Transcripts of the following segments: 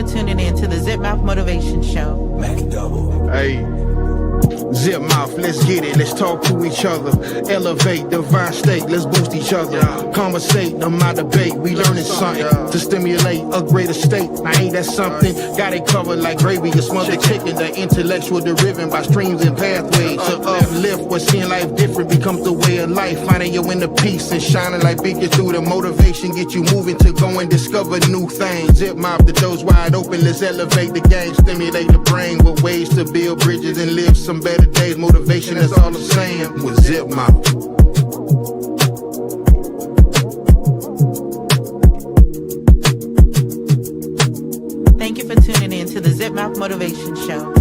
tuning in to the Zip Mouth Motivation Show. Mac Double. Hey, Zip Mouth, let's get it, let's talk to each other. Elevate, divine state, let's boost each other. Conversate, no matter debate, we learning something to stimulate a greater state. Now ain't that something? Got it covered like gravy, a smothered chicken. The intellectual driven by streams and pathways to uplift. What seeing life different becomes the way of life. Finding your inner peace and shining like beacon through the motivation. Get you moving to go and discover new things. Zip Mouth, the doors wide open, let's elevate the game. Stimulate the brain with ways to build bridges and live some better days. Motivation, that's all I'm saying with Zip Mouth. Thank you for tuning in to the Zip Mouth Motivation Show.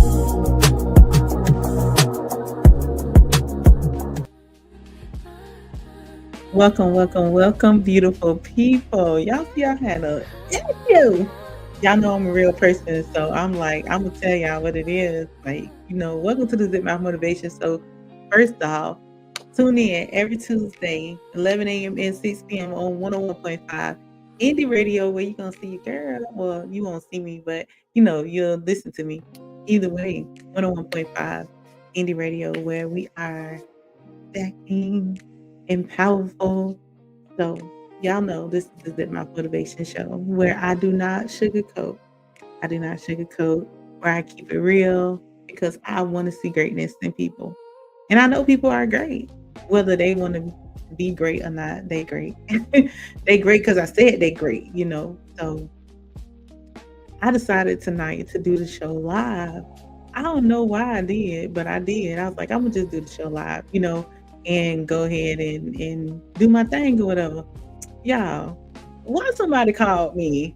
Welcome, beautiful people. Y'all see I had a interview. Y'all know I'm a real person, so I'm gonna tell y'all what it is. Welcome to the Zip Mouth Motivation. So first off, tune in every Tuesday, 11 a.m. and 6 p.m. on 101.5 Indie Radio, where you're gonna see your girl. Well, you won't see me, but you'll listen to me. Either way, 101.5 Indie Radio, where we are stacking and powerful. So y'all know this is the My Motivation Show, where I do not sugarcoat. Where I keep it real, because I want to see greatness in people. And I know people are great. Whether they want to be great or not, they great. They great because I said they great, So I decided tonight to do the show live. I don't know why I did, but I did. I was like, I'm going to just do the show live, and go ahead and do my thing or whatever. Y'all, why somebody called me?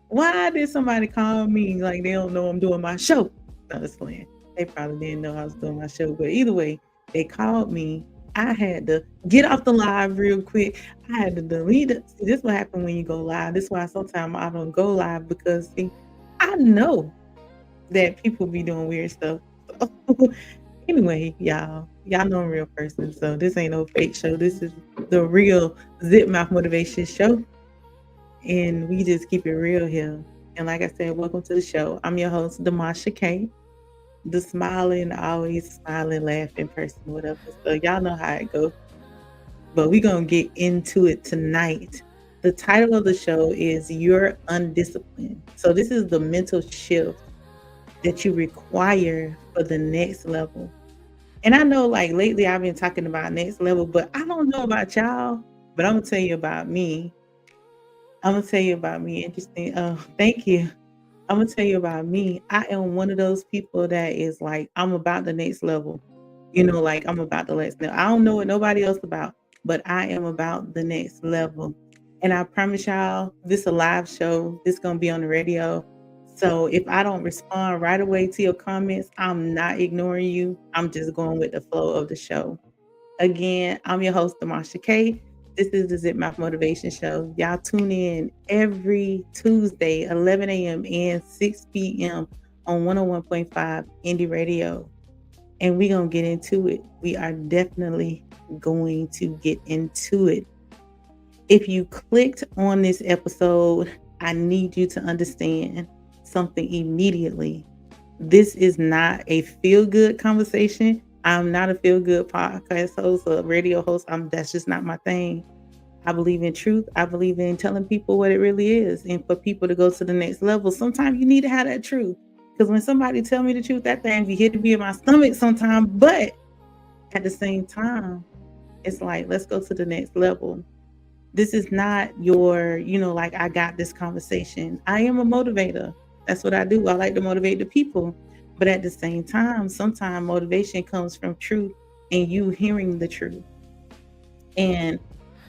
Why did somebody call me like they don't know I'm doing my show? No, just playing. They probably didn't know I was doing my show. But either way, they called me. I had to get off the live real quick. I had to delete it. See, this is what happens when you go live. This is why sometimes I don't go live, because I know that people be doing weird stuff. Anyway, y'all know I'm a real person, so this ain't no fake show. This is the real Zip Mouth Motivation Show, and we just keep it real here. And like I said, welcome to the show. I'm your host, Demasha K, the smiling, always smiling, laughing person, whatever. So y'all know how it goes. But we're gonna get into it tonight. The title of the show is You're Undisciplined. So this is the mental shift that you require for the next level. And I know lately I've been talking about next level, but I don't know about y'all, but I'm going to tell you about me. Interesting. Thank you. I'm going to tell you about me. I am one of those people that is I'm about the next level. I'm about the next level. I don't know what nobody else about, but I am about the next level. And I promise y'all, this is a live show. This is going to be on the radio. So if I don't respond right away to your comments, I'm not ignoring you. I'm just going with the flow of the show. Again, I'm your host, Demasha K. This is the Zip Mouth Motivation Show. Y'all tune in every Tuesday, 11 a.m. and 6 p.m. on 101.5 Indie Radio. And we're going to get into it. We are definitely going to get into it. If you clicked on this episode, I need you to understand something immediately. This is not a feel-good conversation. I'm not a feel-good podcast host or radio host. That's just not my thing. I believe in truth. I believe in telling people what it really is. And for people to go to the next level, sometimes you need to have that truth. Because when somebody tell me the truth, that thing be hitting me in my stomach sometimes. But at the same time, it's let's go to the next level. This is not your, I got this conversation. I am a motivator. That's what I do. I like to motivate the people. But at the same time, sometimes motivation comes from truth and you hearing the truth. And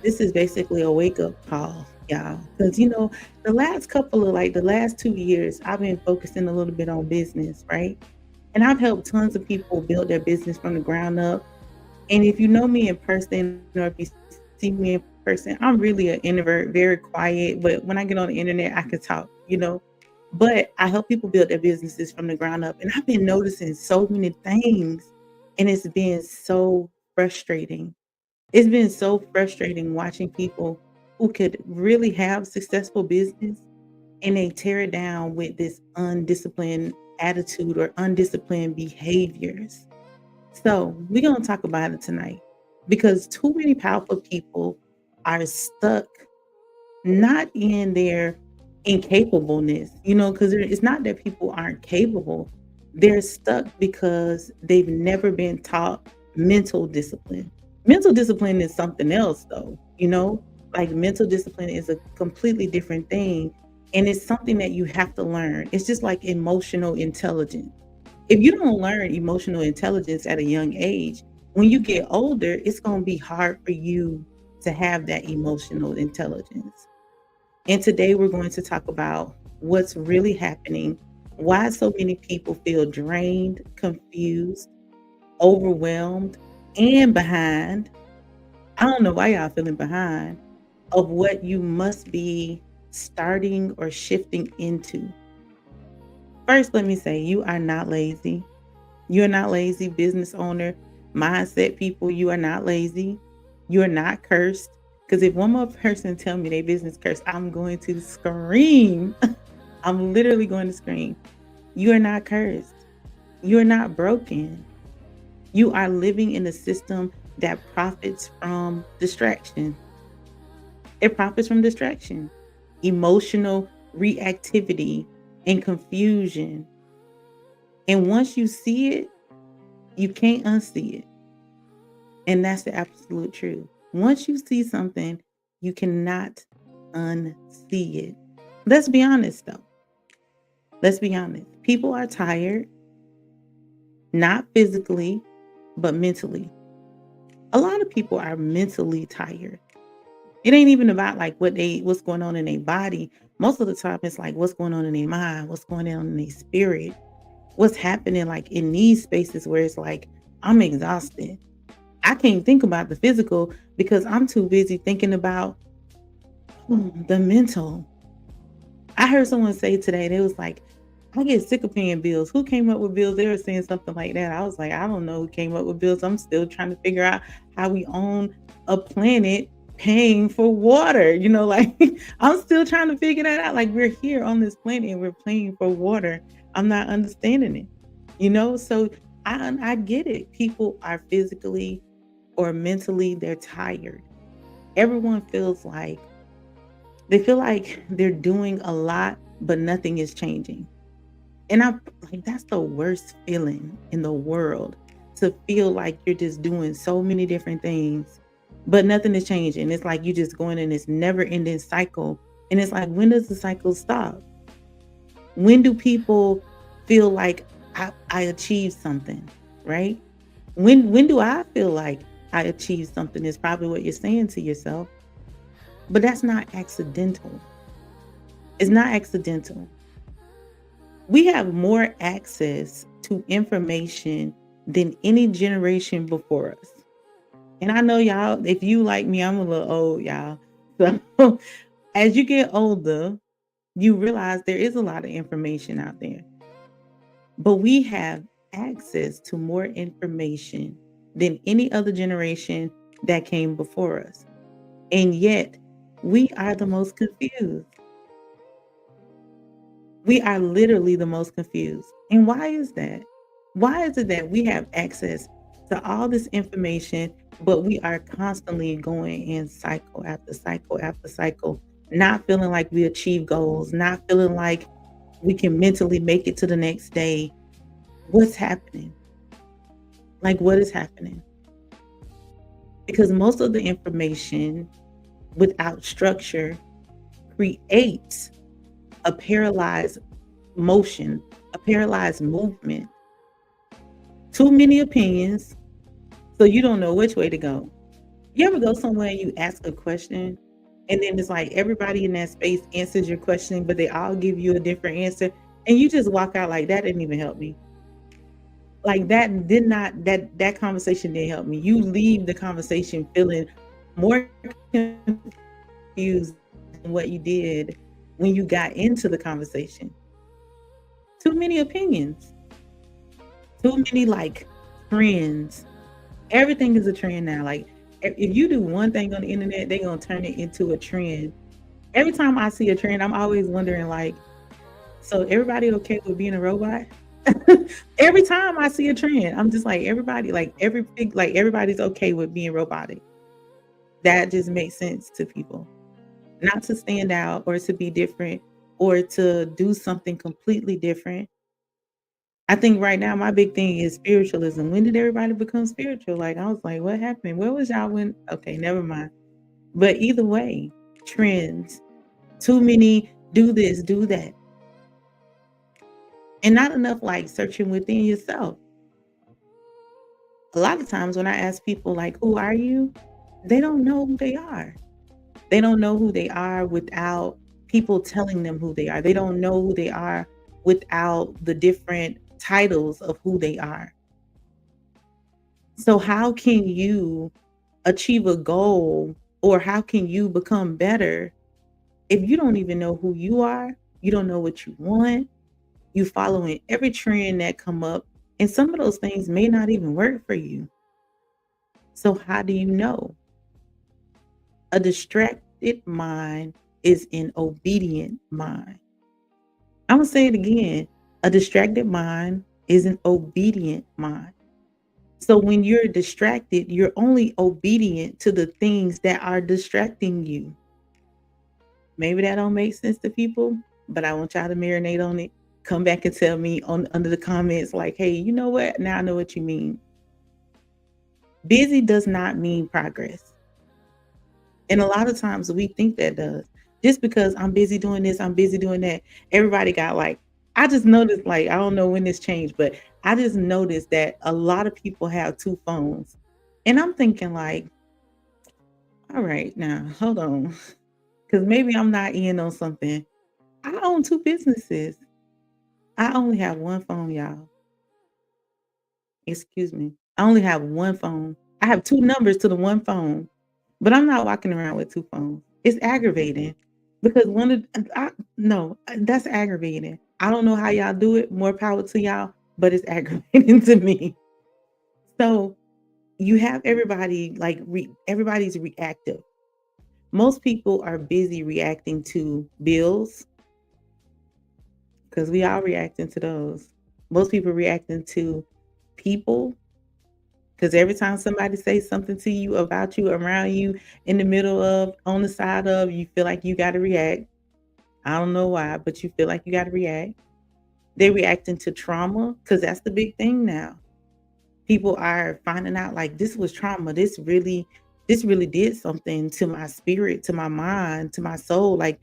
this is basically a wake-up call, y'all. Because, the last couple of, the last 2 years, I've been focusing a little bit on business, right? And I've helped tons of people build their business from the ground up. And if you know me in person, or if you see me in person, I'm really an introvert, very quiet. But when I get on the internet, I can talk, But I help people build their businesses from the ground up. And I've been noticing so many things. And it's been so frustrating. It's been so frustrating watching people who could really have successful business and they tear it down with this undisciplined attitude or undisciplined behaviors. So we're going to talk about it tonight because too many powerful people are stuck not in their incapableness, because it's not that people aren't capable. They're stuck because they've never been taught mental discipline. Mental discipline is something else, though. Like mental discipline is a completely different thing. And it's something that you have to learn. It's just like emotional intelligence. If you don't learn emotional intelligence at a young age, when you get older, it's going to be hard for you to have that emotional intelligence. And today we're going to talk about what's really happening, why so many people feel drained, confused, overwhelmed, and behind. I don't know why y'all feeling behind of what you must be starting or shifting into. First, let me say you are not lazy. You're not lazy, business owner, mindset people. You are not lazy. You are not cursed. Because if one more person tell me they business cursed, I'm going to scream. I'm literally going to scream. You are not cursed. You are not broken. You are living in a system that profits from distraction. It profits from distraction, emotional reactivity, and confusion. And once you see it, you can't unsee it. And that's the absolute truth. Once you see something, you cannot unsee it. Let's be honest, though. Let's be honest. People are tired, not physically, but mentally. A lot of people are mentally tired. It ain't even about like what's going on in their body. Most of the time, it's like what's going on in their mind, what's going on in their spirit, what's happening like in these spaces where it's like, I'm exhausted. I can't think about the physical because I'm too busy thinking about the mental. I heard someone say today, they was like, I get sick of paying bills. Who came up with bills? They were saying something like that. I was like, I don't know who came up with bills. I'm still trying to figure out how we own a planet paying for water. Like I'm still trying to figure that out. Like we're here on this planet and we're paying for water. I'm not understanding it. So I get it. People are physically or mentally, they're tired. Everyone feels like they're doing a lot, but nothing is changing. And I'm like, that's the worst feeling in the world, to feel like you're just doing so many different things, but nothing is changing. It's like you're just going in this never ending cycle. And it's like, when does the cycle stop? When do people feel like I achieved something, right? When do I feel like I achieved something is probably what you're saying to yourself. But that's not accidental. It's not accidental. We have more access to information than any generation before us. And I know y'all, if you like me, I'm a little old, y'all. So as you get older, you realize there is a lot of information out there. But we have access to more information than any other generation that came before us. And yet, we are the most confused. We are literally the most confused. And why is that? Why is it that we have access to all this information, but we are constantly going in cycle after cycle after cycle, not feeling like we achieve goals, not feeling like we can mentally make it to the next day? What's happening? Like, what is happening? Because most of the information without structure creates a paralyzed motion, a paralyzed movement. Too many opinions, so you don't know which way to go. You ever go somewhere and you ask a question, and then it's like everybody in that space answers your question, but they all give you a different answer, and you just walk out like, that didn't even help me. Like that conversation didn't help me. You leave the conversation feeling more confused than what you did when you got into the conversation. Too many opinions, too many like trends. Everything is a trend now. Like if you do one thing on the internet, they're gonna turn it into a trend. Every time I see a trend, I'm always wondering, like, so everybody okay with being a robot? Every time I see a trend, I'm just like, everybody, like everybody's okay with being robotic. That just makes sense to people. Not to stand out or to be different or to do something completely different. I think right now my big thing is spiritualism. When did everybody become spiritual? Like, I was like, what happened? Where was y'all when? Okay, never mind. But either way, trends, too many do this, do that, and not enough like searching within yourself. A lot of times when I ask people, like, who are you? They don't know who they are. They don't know who they are without people telling them who they are. They don't know who they are without the different titles of who they are. So, how can you achieve a goal or how can you become better if you don't even know who you are? You don't know what you want. You following every trend that come up, and some of those things may not even work for you. So, how do you know? A distracted mind is an obedient mind. I'm gonna say it again. A distracted mind is an obedient mind. So when you're distracted, you're only obedient to the things that are distracting you. Maybe that don't make sense to people, but I want y'all to marinate on it. Come back and tell me on under the comments, like, hey, you know what? Now I know what you mean. Busy does not mean progress. And a lot of times we think that does. Just because I'm busy doing this, I'm busy doing that. Everybody got like, I just noticed, like, I don't know when this changed, but I just noticed that a lot of people have two phones. And I'm thinking, like, all right, now hold on. Because maybe I'm not in on something. I own two businesses. I only have one phone, y'all. Excuse me. I only have one phone. I have two numbers to the one phone, but I'm not walking around with two phones. It's aggravating because no, that's aggravating. I don't know how y'all do it. More power to y'all, but it's aggravating to me. So you have everybody everybody's reactive. Most people are busy reacting to bills because we all reacting to those. Most people reacting to people. Because every time somebody says something to you, about you, around you, in the middle of, on the side of, you feel like you got to react. I don't know why, but you feel like you got to react. They reacting to trauma because that's the big thing now. People are finding out like this was trauma. This really did something to my spirit, to my mind, to my soul. Like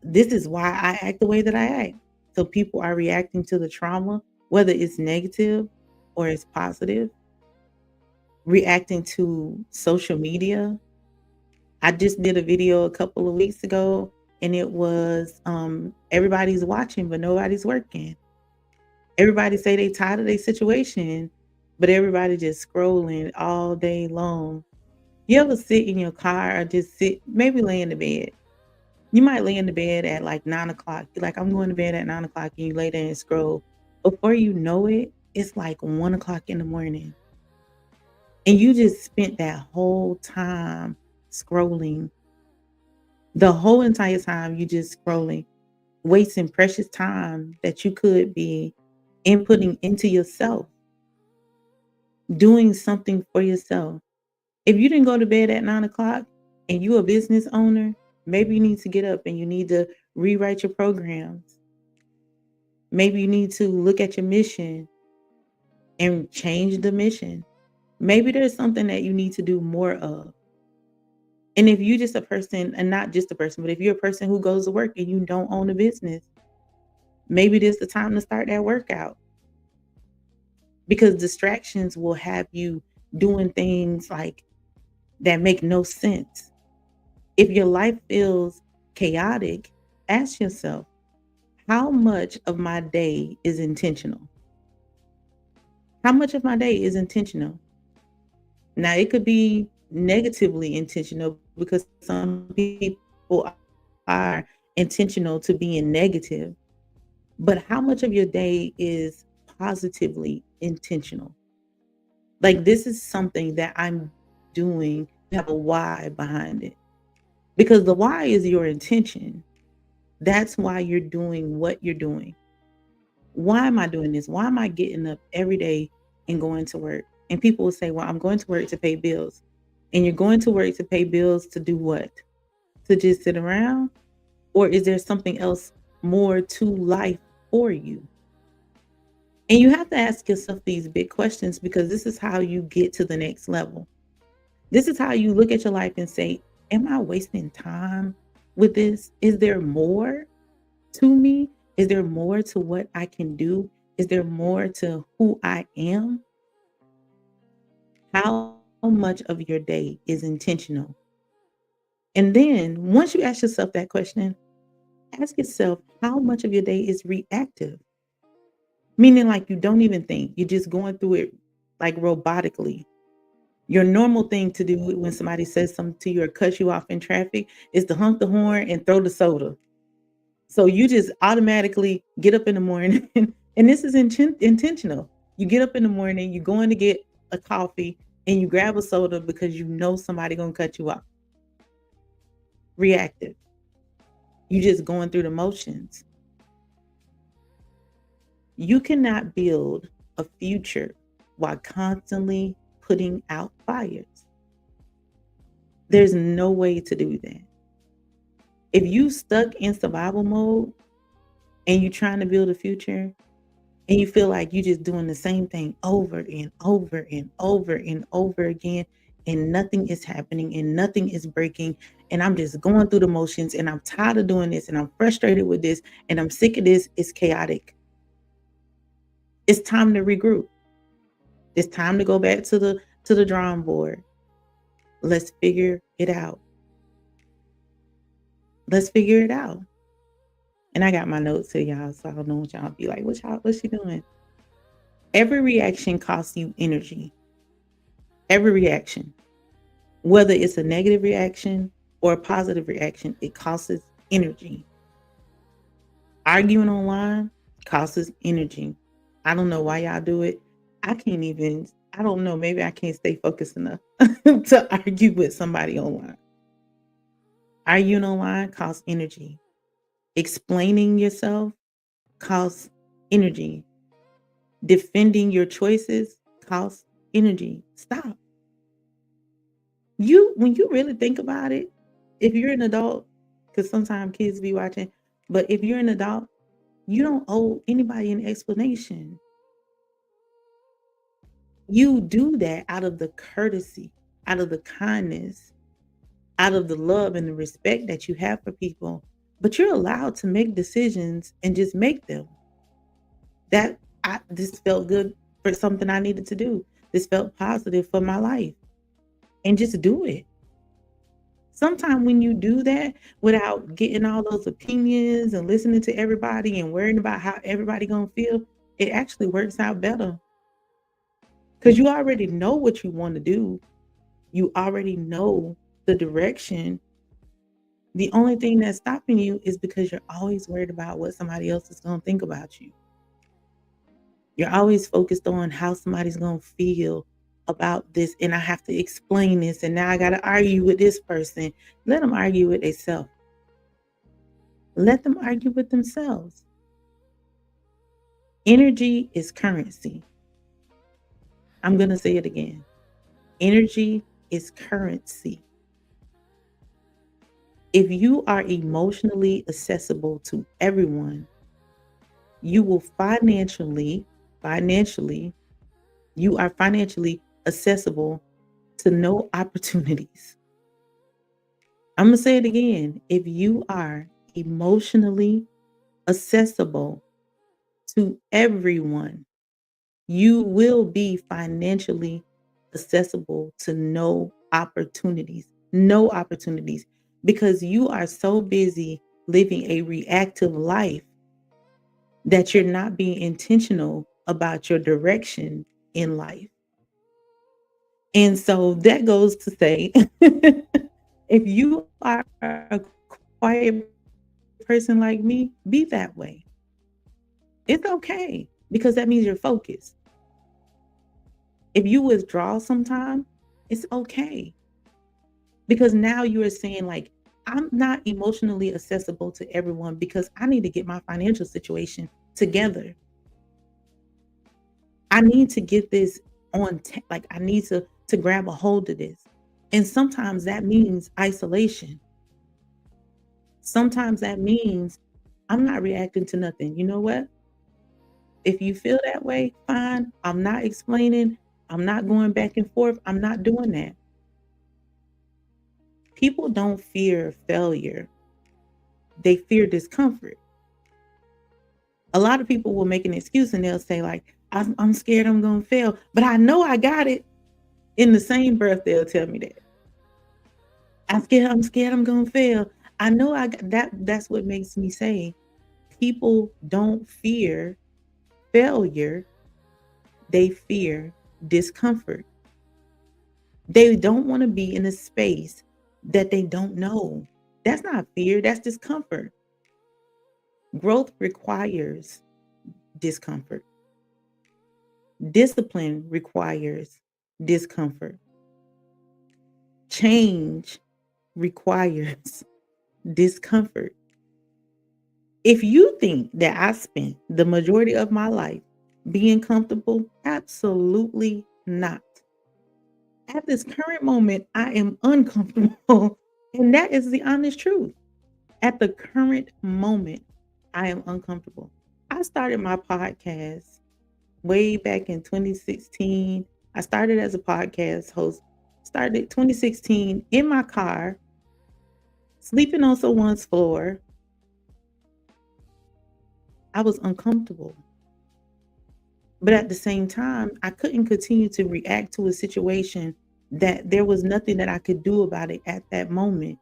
this is why I act the way that I act. So people are reacting to the trauma, whether it's negative or it's positive, reacting to social media. I just did a video a couple of weeks ago and it was everybody's watching but nobody's working. Everybody say they tired of their situation, but everybody just scrolling all day long. You ever sit in your car or just sit, maybe lay in the bed? You might lay in the bed at like 9 o'clock. You're like, I'm going to bed at 9 o'clock, and you lay there and scroll. Before you know it, it's like 1 o'clock in the morning. And you just spent that whole time scrolling. The whole entire time you just scrolling, wasting precious time that you could be inputting into yourself, doing something for yourself. If you didn't go to bed at 9 o'clock and you're a business owner, maybe you need to get up and you need to rewrite your programs. Maybe you need to look at your mission and change the mission. Maybe there's something that you need to do more of. And if you're just a person, and not just a person, but if you're a person who goes to work and you don't own a business, maybe this is the time to start that workout. Because distractions will have you doing things like that make no sense. If your life feels chaotic, ask yourself, how much of my day is intentional? How much of my day is intentional? Now, it could be negatively intentional because some people are intentional to being negative. But how much of your day is positively intentional? Like, this is something that I'm doing, have a why behind it. because the why is your intention. That's why you're doing what you're doing. Why am I doing this? Why am I getting up every day and going to work? And people will say, well, I'm going to work to pay bills. And you're going to work to pay bills to do what? To just sit around? Or is there something else more to life for you? And you have to ask yourself these big questions, because this is how you get to the next level. This is how you look at your life and say, am I wasting time with this? Is there more to me? Is there more to what I can do? Is there more to who I am? How much of your day is intentional? And then once you ask yourself that question, ask yourself how much of your day is reactive, meaning like you don't even think, you're just going through it like robotically. Your normal thing to do when somebody says something to you or cuts you off in traffic is to honk the horn and throw the soda. So you just automatically get up in the morning, and this is intentional. You get up in the morning, you're going to get a coffee, and you grab a soda because you know somebody gonna cut you off. Reactive. You just going through the motions. You cannot build a future while constantly putting out fires. There's no way to do that. If you stuck in survival mode and you're trying to build a future and you feel like you're just doing the same thing over and over and over and over again, and nothing is happening and nothing is breaking, and I'm just going through the motions, and I'm tired of doing this, and I'm frustrated with this, and I'm sick of this, it's chaotic. It's time to regroup. It's time to go back to the drawing board. Let's figure it out. Let's figure it out. And I got my notes to y'all, so I don't know what y'all be like, what's she doing? Every reaction costs you energy. Every reaction. Whether it's a negative reaction or a positive reaction, it costs energy. Arguing online costs energy. I don't know why y'all do it. I don't know, maybe I can't stay focused enough to argue with somebody online. Arguing online costs energy. Explaining yourself costs energy. Defending your choices costs energy. Stop. When you really think about it, if you're an adult, because sometimes kids be watching, but if you're an adult, you don't owe anybody an explanation. You do that out of the courtesy, out of the kindness, out of the love and the respect that you have for people. But you're allowed to make decisions and just make them. This felt good for something I needed to do. This felt positive for my life. And just do it. Sometimes when you do that without getting all those opinions and listening to everybody and worrying about how everybody gonna feel, it actually works out better. Because you already know what you want to do. You already know the direction. The only thing that's stopping you is because you're always worried about what somebody else is going to think about you. You're always focused on how somebody's going to feel about this, and I have to explain this, and now I got to argue with this person. Let them argue with themselves. Let them argue with themselves. Energy is currency. I'm going to say it again. Energy is currency. If you are emotionally accessible to everyone, you will financially accessible to no opportunities. I'm going to say it again. If you are emotionally accessible to everyone, you will be financially accessible to no opportunities, because you are so busy living a reactive life that you're not being intentional about your direction in life. And so that goes to say, if you are a quiet person like me, be that way. It's okay, because that means you're focused. If you withdraw sometime, it's okay. Because now you are saying, like, I'm not emotionally accessible to everyone because I need to get my financial situation together. I need to get this like I need to grab a hold of this. And sometimes that means isolation. Sometimes that means I'm not reacting to nothing. You know what? If you feel that way, fine. I'm not explaining. I'm not going back and forth. I'm not doing that. People don't fear failure. They fear discomfort. A lot of people will make an excuse and they'll say like, I'm scared I'm going to fail, but I know I got it. In the same breath, they'll tell me that. I'm scared I'm going to fail. I know I got that. That's what makes me say people don't fear failure. They fear discomfort. They don't want to be in a space that they don't know. That's not fear, that's discomfort. Growth requires discomfort. Discipline requires discomfort. Change requires discomfort. If you think that I spent the majority of my life being comfortable, absolutely not. At this current moment, I am uncomfortable. And that is the honest truth. At the current moment, I am uncomfortable. I started my podcast way back in 2016. I started as a podcast host, started 2016 in my car, sleeping on someone's floor. I was uncomfortable. But at the same time, I couldn't continue to react to a situation that there was nothing that I could do about it at that moment.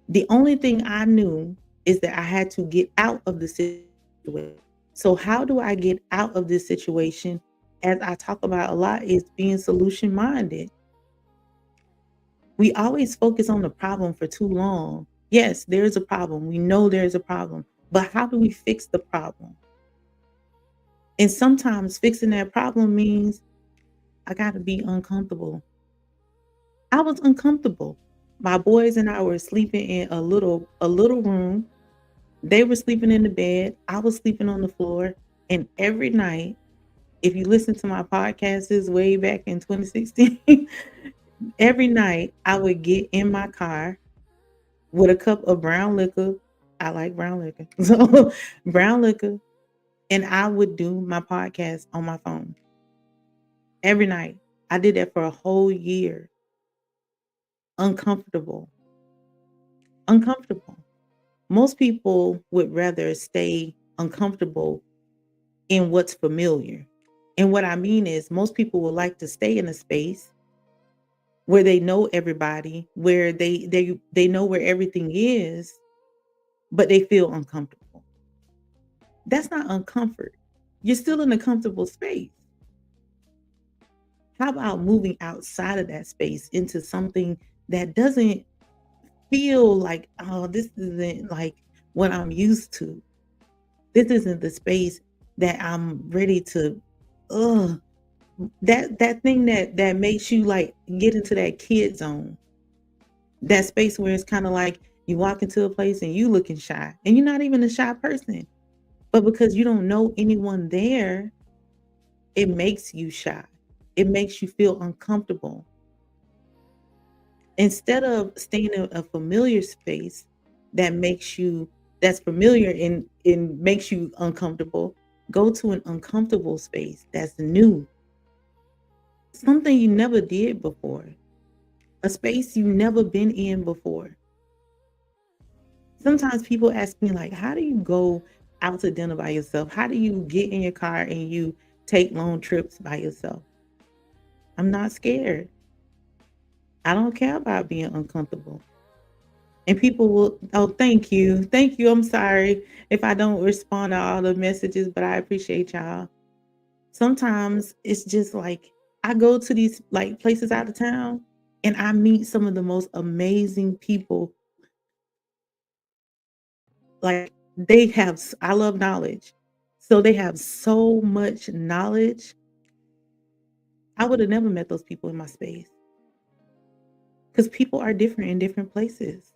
The only thing I knew is that I had to get out of the situation. So how do I get out of this situation? As I talk about a lot, is being solution minded. We always focus on the problem for too long. Yes, there's a problem. We know there's a problem. But how do we fix the problem? And sometimes fixing that problem means I got to be uncomfortable. I was uncomfortable. My boys and I were sleeping in a little room. They were sleeping in the bed. I was sleeping on the floor. And every night, if you listen to my podcasts way back in 2016, every night I would get in my car with a cup of brown liquor. I like brown liquor. So brown liquor. And I would do my podcast on my phone every night. I did that for a whole year. Uncomfortable. Uncomfortable. Most people would rather stay uncomfortable in what's familiar. And what I mean is most people would like to stay in a space where they know everybody, where they know where everything is, but they feel uncomfortable. That's not uncomfort. You're still in a comfortable space. How about moving outside of that space into something that doesn't feel like, oh, this isn't like what I'm used to. This isn't the space that I'm ready to, ugh, that thing that makes you like get into that kid zone. That space where it's kind of like you walk into a place and you looking shy and you're not even a shy person, but because you don't know anyone there, it makes you shy. It makes you feel uncomfortable. Instead of staying in a familiar space that's familiar and makes you uncomfortable, go to an uncomfortable space that's new. Something you never did before. A space you've never been in before. Sometimes people ask me like, how do you go out to dinner by yourself? How do you get in your car and you take long trips by yourself? I'm not scared. I don't care about being uncomfortable. And people will, oh, thank you. Thank you. I'm sorry if I don't respond to all the messages, but I appreciate y'all. Sometimes it's just like I go to these like places out of town and I meet some of the most amazing people. Like I love knowledge. So they have so much knowledge. I would have never met those people in my space because people are different in different places.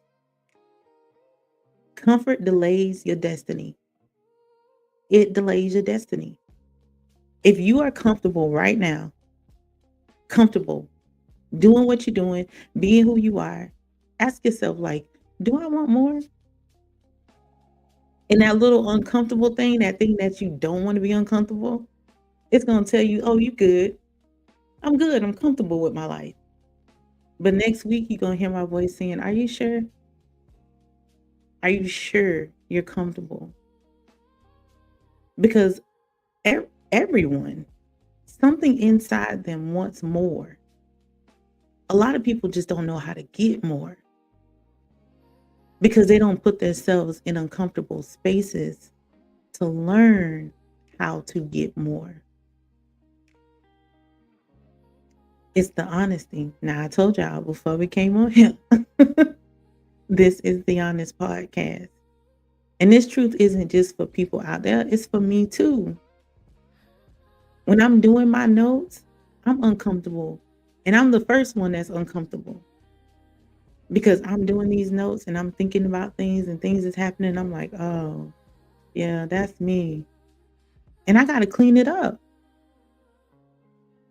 Comfort delays your destiny. It delays your destiny. If you are comfortable right now, comfortable doing what you're doing, being who you are, ask yourself, like, do I want more? And that little uncomfortable thing, that thing that you don't want to be uncomfortable, it's going to tell you, oh, you good. I'm good. I'm comfortable with my life. But next week, you're going to hear my voice saying, are you sure? Are you sure you're comfortable? Because everyone, something inside them wants more. A lot of people just don't know how to get more because they don't put themselves in uncomfortable spaces to learn how to get more. It's the honesty. Now, I told y'all before we came on here, this is the Honest Podcast. And this truth isn't just for people out there, it's for me too. When I'm doing my notes, I'm uncomfortable. And I'm the first one that's uncomfortable. Because I'm doing these notes and I'm thinking about things and things is happening. I'm like, oh, yeah, that's me. And I got to clean it up.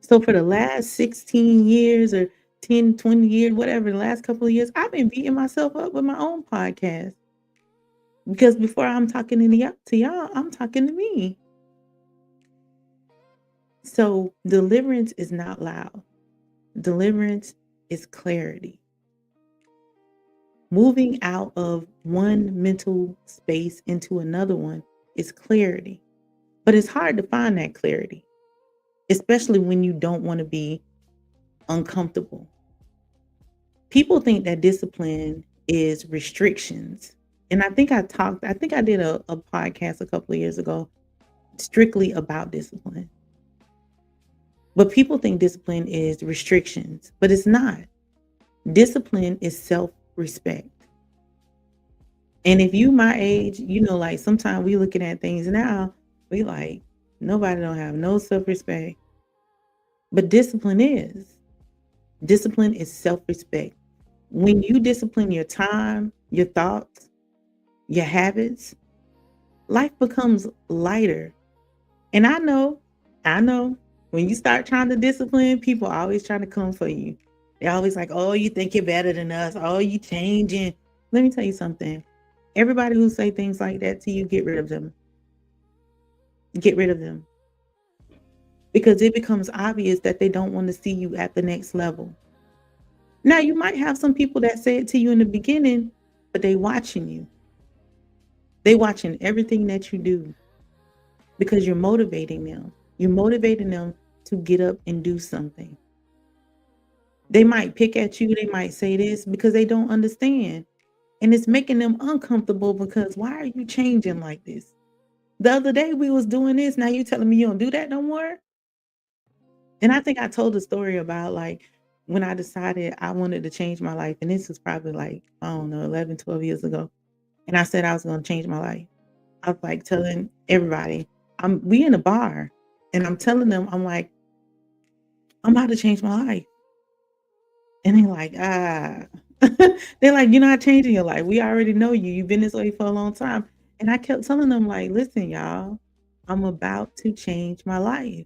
So for the last 16 years or 10, 20 years, whatever, the last couple of years, I've been beating myself up with my own podcast. Because before I'm talking to y'all, I'm talking to me. So deliverance is not loud. Deliverance is clarity. Moving out of one mental space into another one is clarity. But it's hard to find that clarity, especially when you don't want to be uncomfortable. People think that discipline is restrictions. And I think I did a podcast a couple of years ago strictly about discipline. But people think discipline is restrictions, but it's not. Discipline is self-respect. And if you my age, you know, like sometimes we looking at things now, we like, nobody don't have no self-respect. But discipline is. Discipline is self-respect. When you discipline your time, your thoughts, your habits, life becomes lighter. And I know, when you start trying to discipline, people are always trying to come for you. They're always like, oh, you think you're better than us. Oh, you changing. Let me tell you something. Everybody who say things like that to you, get rid of them. Get rid of them. Because it becomes obvious that they don't want to see you at the next level. Now, you might have some people that say it to you in the beginning, but they watching you. They watching everything that you do because you're motivating them. You're motivating them to get up and do something. They might pick at you. They might say this because they don't understand. And it's making them uncomfortable because why are you changing like this? The other day we was doing this. Now you telling me you don't do that no more? And I think I told a story about like when I decided I wanted to change my life. And this was probably like, I don't know, 11, 12 years ago. And I said I was going to change my life. I was like telling everybody, we in a bar. And I'm telling them, I'm like, I'm about to change my life. And they're like, they're like, you're not changing your life. We already know you. You've been this way for a long time. And I kept telling them like, listen, y'all, I'm about to change my life.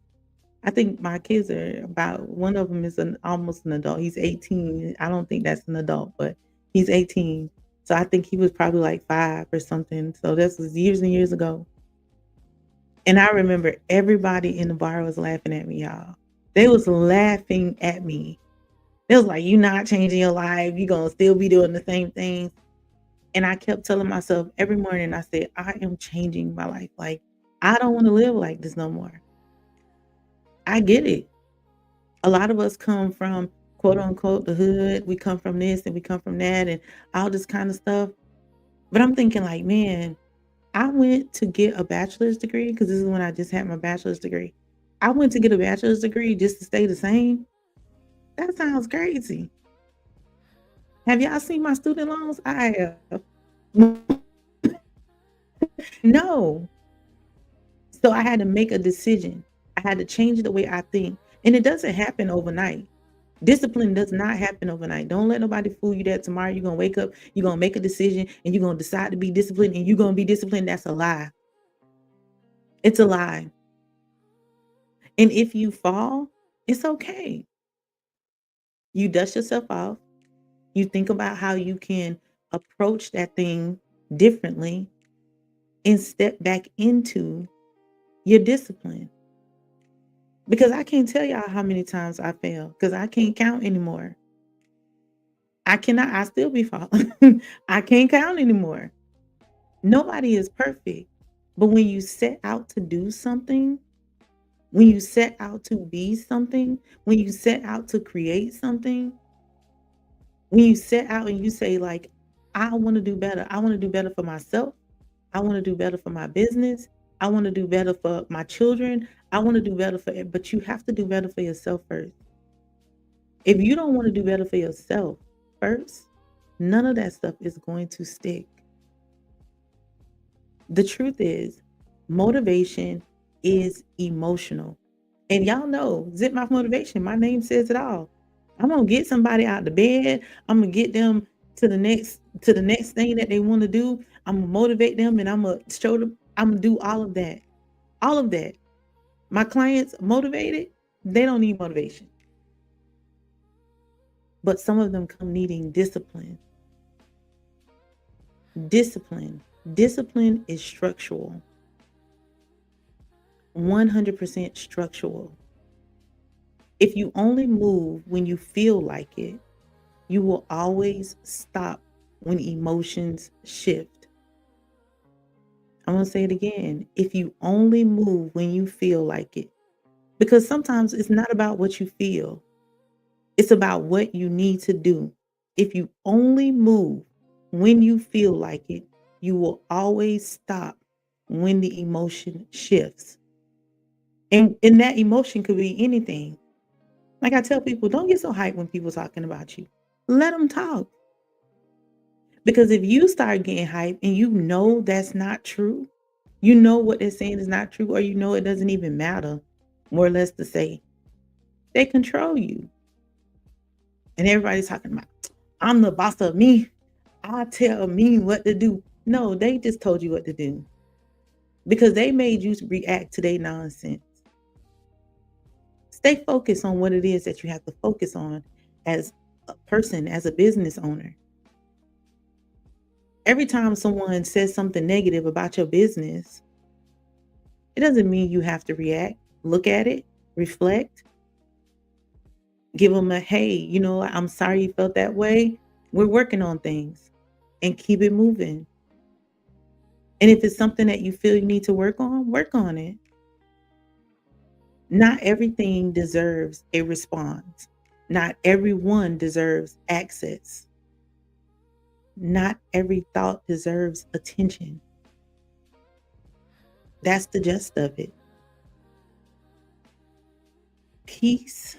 I think my kids are one of them is almost an adult. He's 18. I don't think that's an adult, but he's 18. So I think he was probably like 5 or something. So this was years and years ago. And I remember everybody in the bar was laughing at me, y'all. They was laughing at me. They was like, you're not changing your life. You're going to still be doing the same things. And I kept telling myself every morning, I said, I am changing my life. Like, I don't want to live like this no more. I get it. A lot of us come from, quote unquote, the hood. We come from this and we come from that and all this kind of stuff. But I'm thinking like, man, I went to get a bachelor's degree because this is when I just had my bachelor's degree. I went to get a bachelor's degree just to stay the same. That sounds crazy. Have y'all seen my student loans? I have. No. So I had to make a decision. I had to change the way I think. And it doesn't happen overnight. Discipline does not happen overnight. Don't let nobody fool you that tomorrow you're going to wake up, you're going to make a decision, and you're going to decide to be disciplined, and you're going to be disciplined. That's a lie. It's a lie. And if you fall, it's okay. You dust yourself off. You think about how you can approach that thing differently and step back into your discipline. Because I can't tell y'all how many times I fail because I can't count anymore. I still be falling. I can't count anymore. Nobody is perfect. But when you set out to do something, when you set out to be something, when you set out to create something, when you set out and you say, like, I want to do better. I want to do better for myself. I want to do better for my business. I want to do better for my children. I want to do better but you have to do better for yourself first. If you don't want to do better for yourself first, none of that stuff is going to stick. The truth is, motivation is emotional. And y'all know, Zip Mouth Motivation, my name says it all. I'm gonna get somebody out the bed. I'm gonna get them to the next thing that they want to do. I'm gonna motivate them and I'm gonna show them. I'm gonna do all of that. All of that. My clients motivated, they don't need motivation. But some of them come needing discipline. Discipline. Discipline is structural. 100% structural. If you only move when you feel like it, you will always stop when emotions shift. I'm going to say it again. If you only move when you feel like it, because sometimes it's not about what you feel. It's about what you need to do. If you only move when you feel like it, you will always stop when the emotion shifts. And that emotion could be anything. Like I tell people, don't get so hyped when people talking about you. Let them talk. Because if you start getting hyped and you know that's not true, you know what they're saying is not true, or you know it doesn't even matter, more or less to say, they control you. And everybody's talking about, I'm the boss of me. I tell me what to do. No, they just told you what to do. Because they made you react to their nonsense. Stay focused on what it is that you have to focus on as a person, as a business owner. Every time someone says something negative about your business, it doesn't mean you have to react. Look at it, reflect, give them a, hey, you know, I'm sorry you felt that way. We're working on things, and keep it moving. And if it's something that you feel you need to work on it. Not everything deserves a response. Not everyone deserves access. Not every thought deserves attention. That's the gist of it. Peace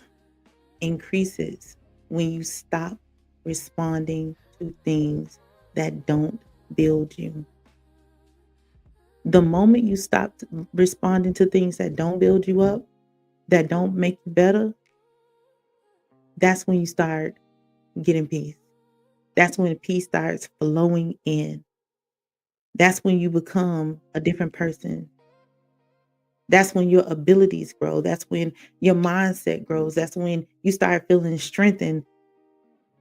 increases when you stop responding to things that don't build you. The moment you stop responding to things that don't build you up, that don't make you better, that's when you start getting peace. That's when peace starts flowing in. That's when you become a different person. That's when your abilities grow. That's when your mindset grows. That's when you start feeling strengthened,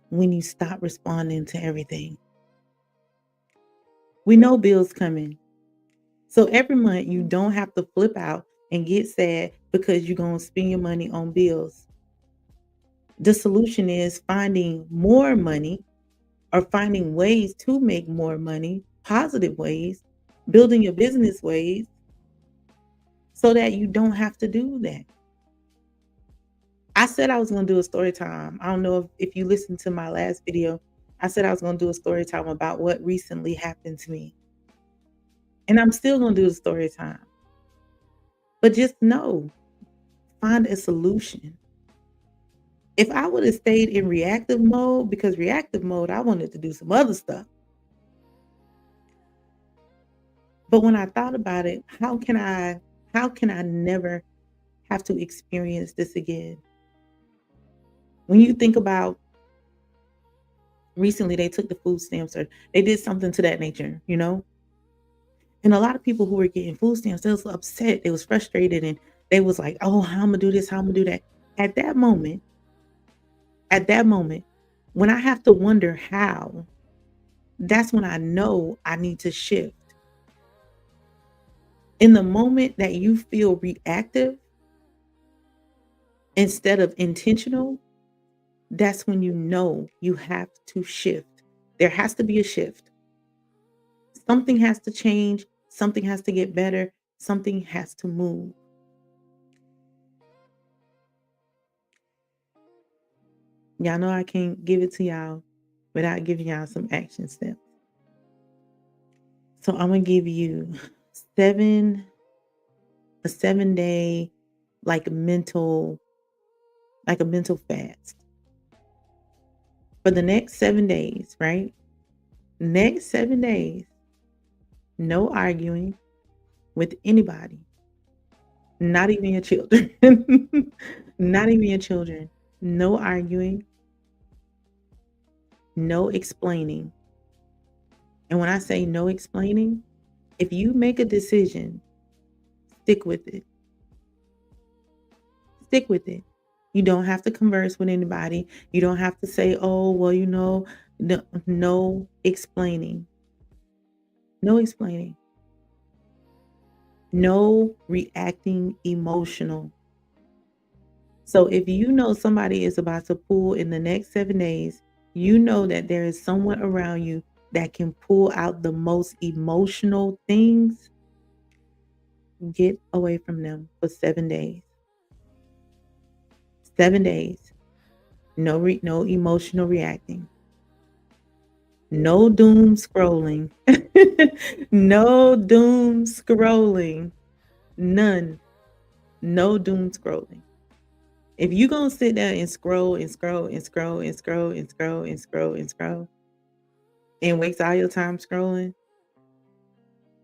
when you stop responding to everything. We know bills coming. So every month you don't have to flip out and get sad because you're going to spend your money on bills. The solution is finding more money, or finding ways to make more money, positive ways, building your business ways, so that you don't have to do that. I said I was going to do a story time. I don't know if you listened to my last video. I said I was going to do a story time about what recently happened to me. And I'm still going to do a story time. But just know, find a solution. If I would have stayed in reactive mode, because reactive mode, I wanted to do some other stuff. But when I thought about it, how can I never have to experience this again? When you think about recently, they took the food stamps or they did something to that nature, and a lot of people who were getting food stamps, they was upset, they was frustrated, and they was like, "Oh, how I'm gonna do this? How I'm gonna do that?" At that moment, at that moment, when I have to wonder how, that's when I know I need to shift. In the moment that you feel reactive instead of intentional, that's when you know you have to shift. There has to be a shift. Something has to change, something has to get better, something has to move. Y'all know I can't give it to y'all without giving y'all some action steps. So I'm gonna give you seven a 7-day like a mental fast for the next 7 days, right? Next 7 days, no arguing with anybody, not even your children. Not even your children. No arguing, no explaining. And when I say no explaining, if you make a decision, stick with it. Stick with it. You don't have to converse with anybody. You don't have to say, oh, well, no, no explaining. No explaining. No reacting emotional. So if you know somebody is about to pull in the next 7 days, you know that there is someone around you that can pull out the most emotional things. Get away from them for 7 days. 7 days. No emotional reacting. No doom scrolling. No doom scrolling. None. No doom scrolling. If you gonna sit there and scroll and scroll and scroll and scroll and scroll and scroll and scroll and waste all your time scrolling,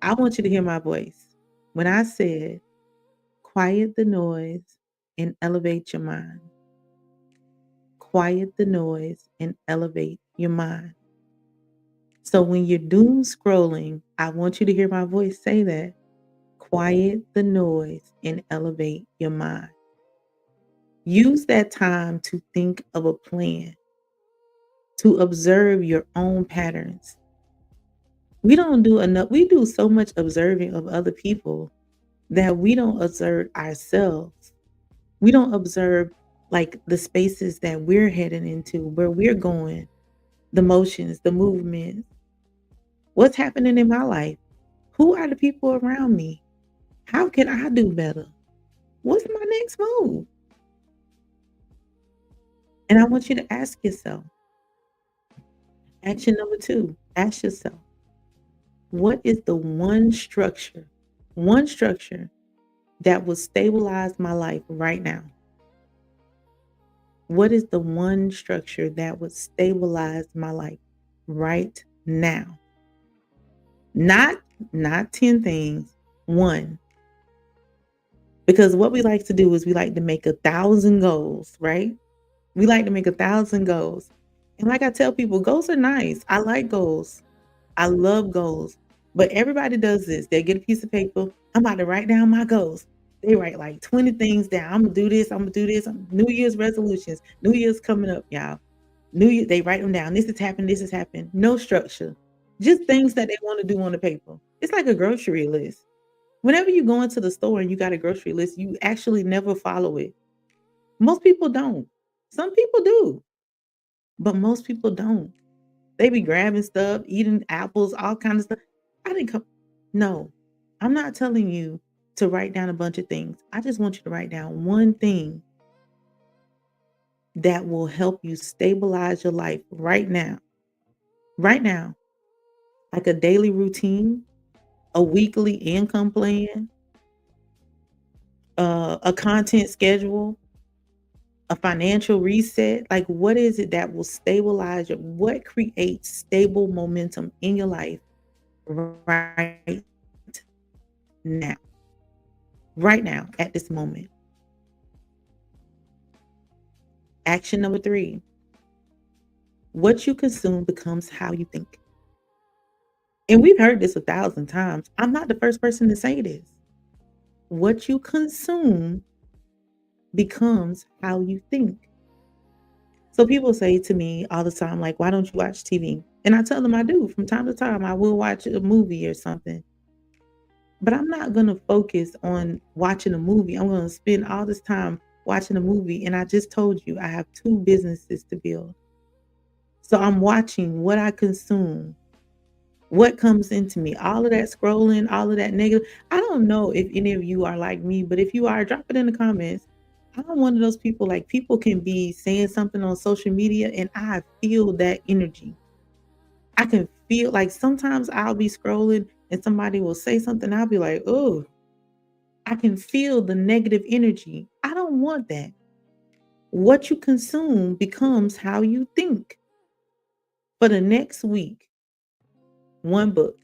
I want you to hear my voice. When I said, quiet the noise and elevate your mind. Quiet the noise and elevate your mind. So when you're doom scrolling, I want you to hear my voice say that. Quiet the noise and elevate your mind. Use that time to think of a plan, to observe your own patterns. We don't do enough. We do so much observing of other people that we don't observe ourselves. We don't observe like the spaces that we're heading into, where we're going, the motions, the movements, what's happening in my life. Who are the people around me? How can I do better? What's my next move? And I want you to ask yourself, action number 2, ask yourself, what is the one structure that will stabilize my life right now? What is the one structure that would stabilize my life right now? Not 10 things, one. Because what we like to do is we like to make 1,000 goals, right? We like to make 1,000 goals. And like I tell people, goals are nice. I like goals. I love goals. But everybody does this. They get a piece of paper. I'm about to write down my goals. They write like 20 things down. I'm gonna do this. I'm gonna do this. New Year's resolutions. New Year's coming up, y'all. New Year, they write them down. This is happening. This is happening. No structure. Just things that they want to do on the paper. It's like a grocery list. Whenever you go into the store and you got a grocery list, you actually never follow it. Most people don't. Some people do, but most people don't. They be grabbing stuff, eating apples, all kinds of stuff. I didn't come. No, I'm not telling you to write down a bunch of things. I just want you to write down one thing that will help you stabilize your life right now. Right now, like a daily routine, a weekly income plan, a content schedule, a financial reset. Like, what is it that will stabilize your, what creates stable momentum in your life right now? Right now, at this moment. Action number 3. What you consume becomes how you think. And we've heard this 1,000 times. I'm not the first person to say this. What you consume becomes how you think. So people say to me all the time, like, why don't you watch TV? And I tell them I do. From time to time, I will watch a movie or something. But I'm not going to focus on watching a movie. I'm going to spend all this time watching a movie. And I just told you I have 2 businesses to build. So I'm watching what I consume, what comes into me, all of that scrolling, all of that negative. I don't know if any of you are like me, but if you are, drop it in the comments. I'm one of those people, like, people can be saying something on social media and I feel that energy. I can feel, like, sometimes I'll be scrolling and somebody will say something. I'll be like, oh, I can feel the negative energy. I don't want that. What you consume becomes how you think. For the next week, 1 book.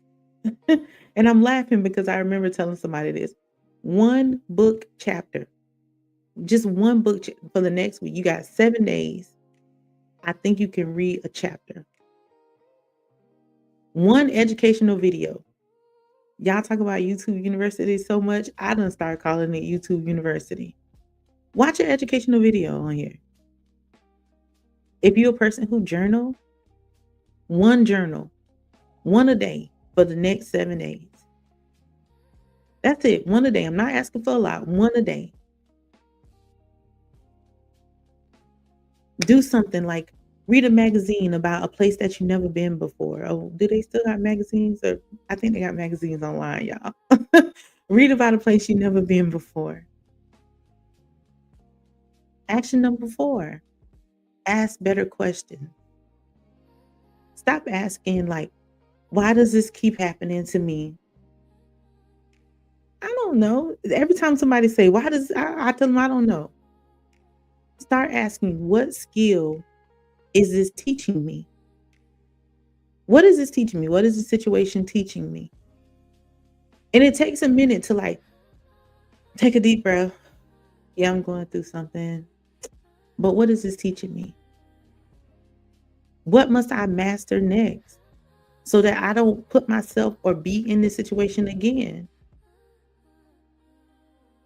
And I'm laughing because I remember telling somebody this. 1 book chapter. Just 1 book for the next week. You got 7 days. I think you can read a chapter. 1 educational video. Y'all talk about YouTube University so much. I done start calling it YouTube University. Watch an educational video on here. If you're a person who journal, 1 journal, 1 a day for the next 7 days. That's it. 1 a day. I'm not asking for a lot. 1 a day. Do something like read a magazine about a place that you've never been before. Oh, do they still got magazines? Or I think they got magazines online, y'all. Read about a place you've never been before. Action number 4, ask better questions. Stop asking, like, why does this keep happening to me? I don't know. Every time somebody say, why does, I tell them I don't know. Start asking, what skill is this teaching me? What is this teaching me? What is the situation teaching me? And it takes a minute to, like, take a deep breath. Yeah, I'm going through something. But what is this teaching me? What must I master next so that I don't put myself or be in this situation again?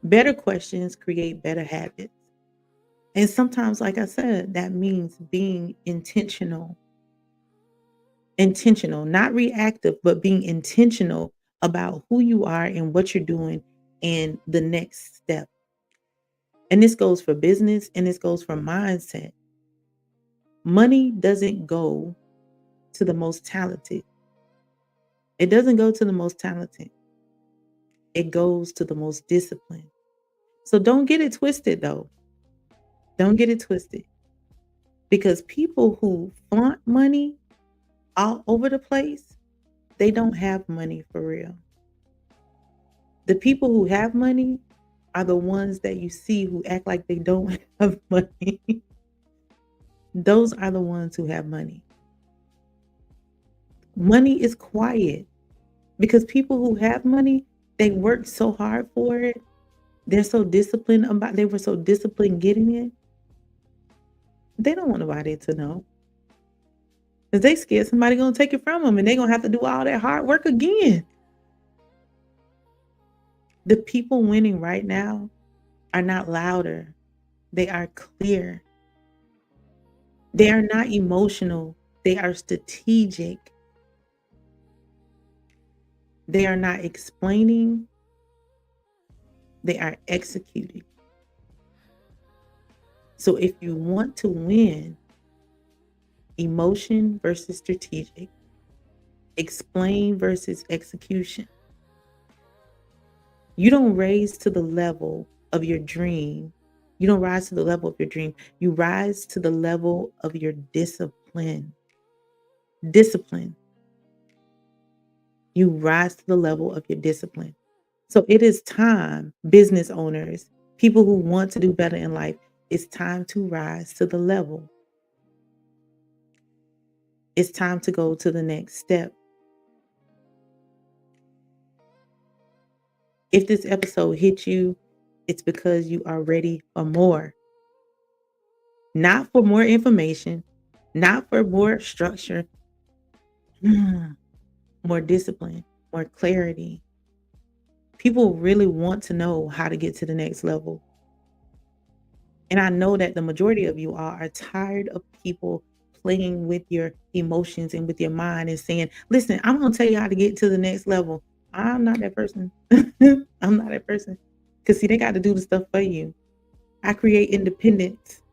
Better questions create better habits. And sometimes, like I said, that means being intentional. Intentional, not reactive, but being intentional about who you are and what you're doing and the next step. And this goes for business and this goes for mindset. Money doesn't go to the most talented. It doesn't go to the most talented. It goes to the most disciplined. So don't get it twisted, though. Don't get it twisted. Because people who flaunt money all over the place, they don't have money for real. The people who have money are the ones that you see who act like they don't have money. Those are the ones who have money. Money is quiet because people who have money, they work so hard for it. They were so disciplined getting it. They don't want nobody to know. Because they scared somebody going to take it from them and they're going to have to do all that hard work again. The people winning right now are not louder. They are clear. They are not emotional. They are strategic. They are not explaining. They are executing. So if you want to win, emotion versus strategic, explain versus execution. You don't raise to the level of your dream. You don't rise to the level of your dream. You rise to the level of your discipline. Discipline. You rise to the level of your discipline. So it is time, business owners, people who want to do better in life, it's time to rise to the level. It's time to go to the next step. If this episode hit you, it's because you are ready for more. Not for more information, not for more structure, more discipline, more clarity. People really want to know how to get to the next level. And I know that the majority of you all are tired of people playing with your emotions and with your mind and saying, listen, I'm going to tell you how to get to the next level. I'm not that person. I'm not that person. Because see, they got to do the stuff for you. I create independence.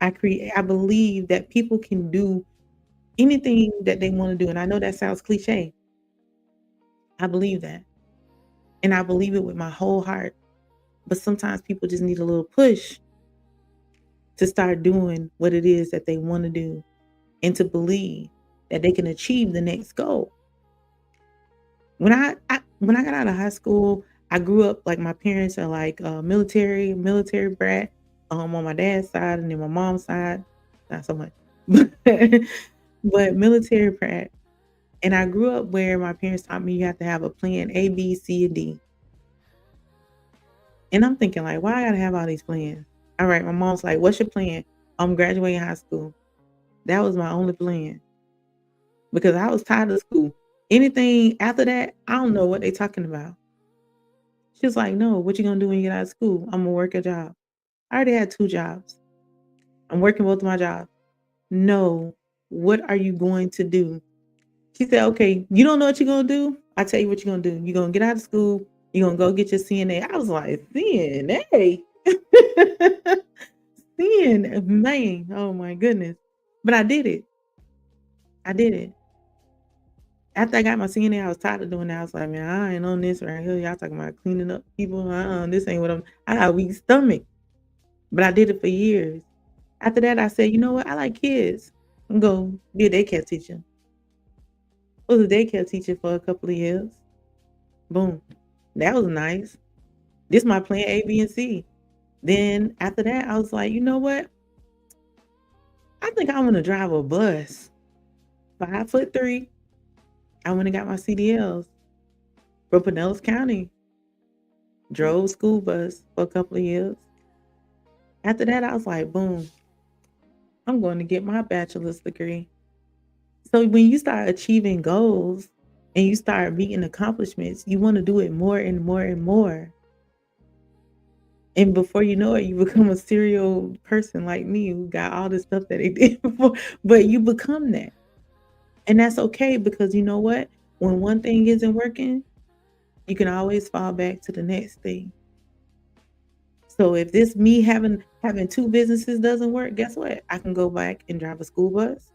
I believe that people can do anything that they want to do. And I know that sounds cliche. I believe that. And I believe it with my whole heart. But sometimes people just need a little push to start doing what it is that they want to do and to believe that they can achieve the next goal. When I got out of high school, I grew up like my parents are like military brat on my dad's side, and then my mom's side, not so much, but military brat. And I grew up where my parents taught me you have to have a plan A, B, C, and D. And I'm thinking like, why I gotta have all these plans? All right, my mom's like, what's your plan? I'm graduating high school. That was my only plan because I was tired of school. Anything after that, I don't know what they talking about. She was like, no, what you gonna do when you get out of school? I'm gonna work a job. I already had 2 jobs. I'm working both of my jobs. No, what are you going to do? She said, okay, you don't know what you're gonna do? I tell you what you're gonna do. You're gonna get out of school, you're gonna go get your CNA. I was like, CNA? CNA, man, oh my goodness. But I did it. I did it. After I got my CNA, I was tired of doing that. I was like, man, I ain't on this right here. Y'all talking about cleaning up people. This ain't what I got a weak stomach. But I did it for years. After that, I said, you know what? I like kids. I'm going to be a daycare teacher. I was a daycare teacher for a couple of years. Boom. That was nice. This my plan A, B, and C. Then after that, I was like, you know what? I think I want to drive a bus. 5'3". I went and got my CDLs for Pinellas County. Drove school bus for a couple of years. After that, I was like, boom, I'm going to get my bachelor's degree. So when you start achieving goals and you start meeting accomplishments, you want to do it more and more and more. And before you know it, you become a serial person like me who got all the stuff that they did before, but you become that. And that's okay because you know what? When one thing isn't working, you can always fall back to the next thing. So if this me having 2 businesses doesn't work, guess what? I can go back and drive a school bus.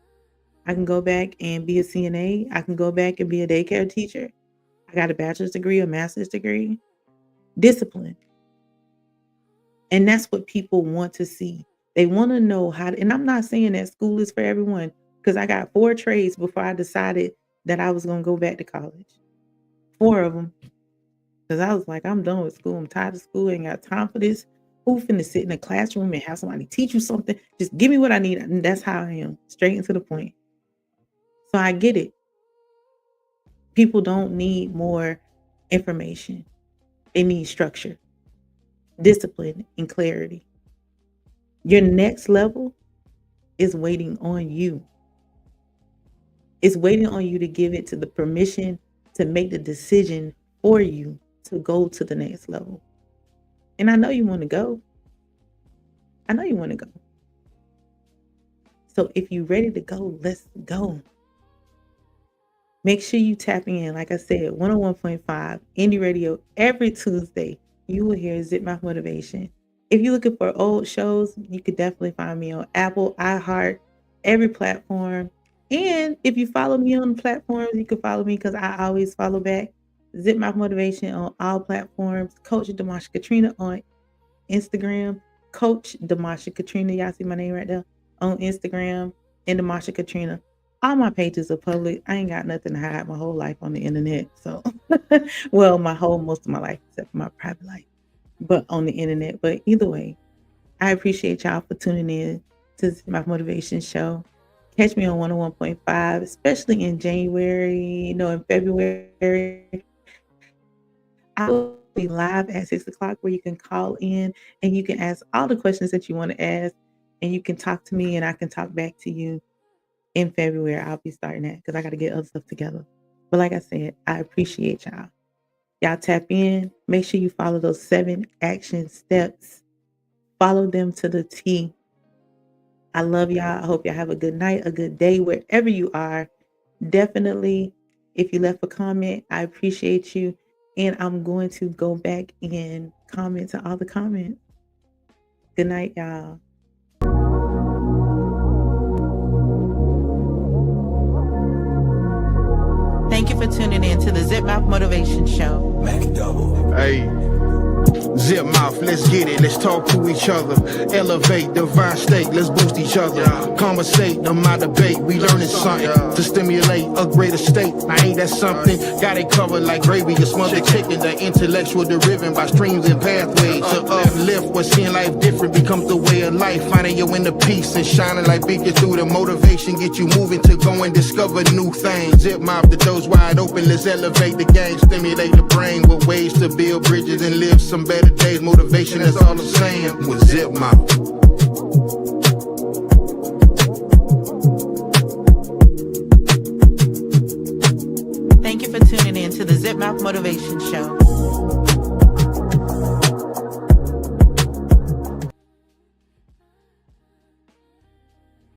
I can go back and be a CNA. I can go back and be a daycare teacher. I got a bachelor's degree, a master's degree. Discipline. And that's what people want to see. They want to know how to, and I'm not saying that school is for everyone because I got 4 trades before I decided that I was going to go back to college. 4 of them. Because I was like, I'm done with school. I'm tired of school. Ain't got time for this. Who finna sit in a classroom and have somebody teach you something? Just give me what I need. And that's how I am. Straight and to the point. So I get it. People don't need more information. They need structure, discipline, and clarity. Your next level is waiting on you. It's waiting on you to give it to the permission to make the decision for you to go to the next level. And I know you want to go. I know you want to go. So if you're ready to go, let's go. Make sure you tapping in. Like I said, 101.5 Indie Radio every Tuesday. You will hear Zip Mouth Motivation. If you're looking for old shows, you could definitely find me on Apple, iHeart, every platform. And if you follow me on the platforms, you can follow me because I always follow back. Zip Mouth Motivation on all platforms. Coach Demasha Katrina on Instagram. Coach Demasha Katrina. Y'all see my name right there on Instagram. And Demasha Katrina. All my pages are public. I ain't got nothing to hide my whole life on the internet. So, well, most of my life, except for my private life, but on the internet. But either way, I appreciate y'all for tuning in to my motivation show. Catch me on 101.5, especially in January, in February. I will be live at 6 o'clock where you can call in and you can ask all the questions that you want to ask, and you can talk to me and I can talk back to you in February. I'll be starting that because I got to get other stuff together. But like I said, I appreciate y'all. Y'all tap in. Make sure you follow those 7 action steps. Follow them to the T. I love y'all. I hope y'all have a good night, a good day, wherever you are. Definitely, if you left a comment, I appreciate you. And I'm going to go back and comment to all the comments. Good night, y'all. Thank you for tuning in to the Zip Mouth Motivation Show. Hey, Zip Mouth, let's get it. Let's talk to each other. Elevate, divine state, let's boost each other. Conversate, no matter debate, we learning something to stimulate a greater state. Now ain't that something? Got it covered like gravy, a smothered chicken. The intellectual driven by streams and pathways to uplift. What seeing life different becomes the way of life. Finding your inner peace and shining like beacons through the motivation. Get you moving to go and discover new things. Zip Mouth, the doors wide open. Let's elevate the game, stimulate the brain with ways to build bridges and live some better days. Motivation, that's all I'm saying. With Zip Mouth. Thank you for tuning in to the Zip Mouth Motivation Show.